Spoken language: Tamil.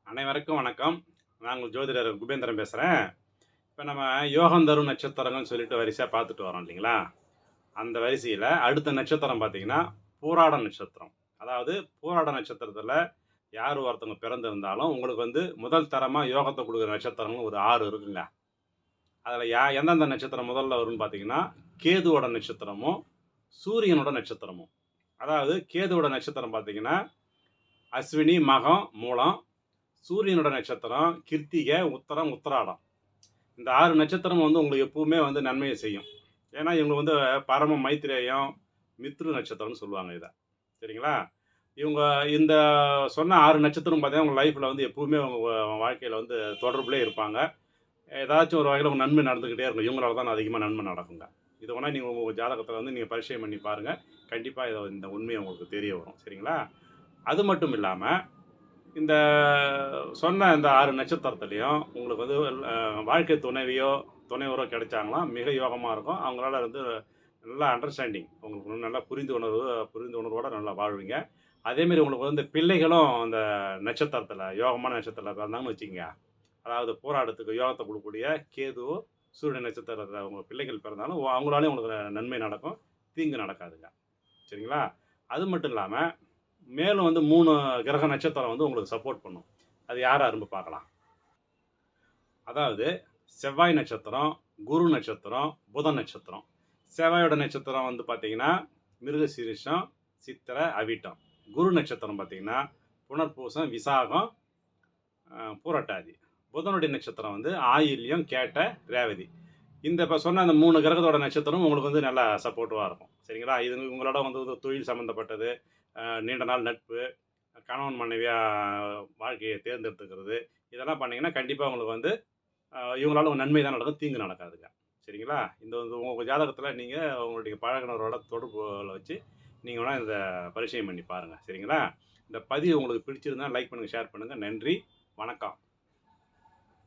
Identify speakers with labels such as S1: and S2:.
S1: அனைவருக்கும் வணக்கம். நான் உங்கள் ஜோதிடர் குபேந்திரன் பேசுறேன். இப்ப நம்ம யோகம் தரும் நட்சத்திரங்கள்னு சொல்லிட்டு வரிசையா பார்த்துட்டு வரோம் இல்லைங்களா? அந்த வரிசையில அடுத்த நட்சத்திரம் பார்த்தீங்கன்னா, பூராட நட்சத்திரம். அதாவது பூராட நட்சத்திரத்தில யார் ஒருத்தவங்க பிறந்திருந்தாலும், உங்களுக்கு வந்து முதல் தரமா யோகத்த குடுக்குற நட்சத்திரம்னு ஒரு 6 இருக்குங்க. அதில எந்தெந்த நட்சத்திரம் முதல்ல வரும்னு பார்த்தீங்கன்னா, கேதுவோட நட்சத்திரமும், சூரியனோட நட்சத்திரமும். அதாவது கேதுவோட நட்சத்திரம் பார்த்தீங்கன்னா, அஸ்வினி, மகம், மூலம். சூரியனோட நட்சத்திரம் கிருத்திகை, உத்தரம், உத்திராடம். இந்த 6 நட்சத்திரம் வந்து உங்களுக்கு எப்பவுமே வந்து நன்மைய செய்யும். ஏன்னா, இவங்க வந்து பரம மைத்ரேயம், மித்ரு நட்சத்திரம்னு சொல்லுவாங்க இத. சரிங்களா? இவங்க இந்த சொன்ன 6 நட்சத்திரம் பார்த்தீங்கன்னா, உங்க லைஃப்ல வந்து எப்பவுமே உங்க வாழ்க்கையில வந்து தொடர்புலயே இருப்பாங்க. ஏதாச்சும் ஒரு வகையில உங்க நன்மை நடந்துக்கிட்டே இருக்கும். இவங்களால தான் அதிகமா நன்மை நடக்குங்க. இத வேணா நீங்க உங்க ஜாதகத்தில வந்து நீங்க பரிசீலனை பண்ணி பாருங்க. கண்டிப்பா இந்த உண்மை உங்களுக்கு தெரிய வரும். சரிங்களா? அது மட்டும் இல்லாம இந்த சொன்ன இந்த 6 நட்சத்திரத்திலயும் உங்களுக்கு வந்து வாழ்க்கை துணைவியோ, துணைவரோ கிடைச்சாங்கன்னா, மிக யோகமா இருக்கும். அவங்களால வந்து நல்லா அண்டர்ஸ்டாண்டிங் உங்களுக்கு நல்லா புரிந்துணர்வோட நல்லா வாழ்வீங்க. அதேமாரி உங்களுக்கு வந்து பிள்ளைகளும் அந்த நட்சத்திரத்தில யோகமான நட்சத்திரத்தில பிறந்தாங்கன்னு வச்சுக்கங்க. அதாவது போராட்டத்துக்கு யோகத்த குடுக்கக்கூடிய கேது, சூரிய நட்சத்திரத்தில உங்க பிள்ளைகள் பிறந்தாலும், அவங்களாலயும் உங்களுக்கு நன்மை நடக்கும். தீங்கு நடக்காதுங்க. சரிங்களா? அது மட்டும் இல்லாம மேலும் வந்து 3 கிரக நட்சத்திரம் வந்து உங்களுக்கு சப்போர்ட் பண்ணும். அது யார் யாருன்னு பார்க்கலாம். அதாவது செவ்வாய் நட்சத்திரம், குரு நட்சத்திரம், புதன் நட்சத்திரம். செவ்வாயோட நட்சத்திரம் வந்து பார்த்தீங்கன்னா, மிருகசீரிஷம், சித்திரை, அவிட்டம். குரு நட்சத்திரம் பார்த்தீங்கன்னா, புனர்பூசம், விசாகம், பூரட்டாதி. புதனுடைய நட்சத்திரம் வந்து ஆயில்யம், கேட்டை, ரேவதி. இந்த இப்ப சொன்ன அந்த 3 கிரகத்தோட நட்சத்திரம் உங்களுக்கு வந்து நல்லா சப்போர்ட்டிவா இருக்கும். சரிங்களா? இது உங்களோட வந்து தொழில் சம்மந்தப்பட்டது, நீண்ட நாள் நட்பு, கணவன் மனைவியா வாழ்க்கைய தேர்ந்தெடுத்துக்கிறது, இதெல்லாம் பண்ணீங்கன்னா, கண்டிப்பா உங்களுக்கு வந்து இவங்களால நன்மை தான் நடக்கும், தீங்கு நடக்காதுங்க. சரிங்களா? இந்த வந்து உங்க ஜாதகத்தில நீங்க உங்களுடைய பழகுனவரோட தொடர்புல வச்சு, நீங்க வேணா இத பரிசீலனை பண்ணி பாருங்க. சரிங்களா? இந்த பதிவு உங்களுக்கு பிடிச்சிருந்தா லைக் பண்ணுங்க, ஷேர் பண்ணுங்க. நன்றி. வணக்கம்.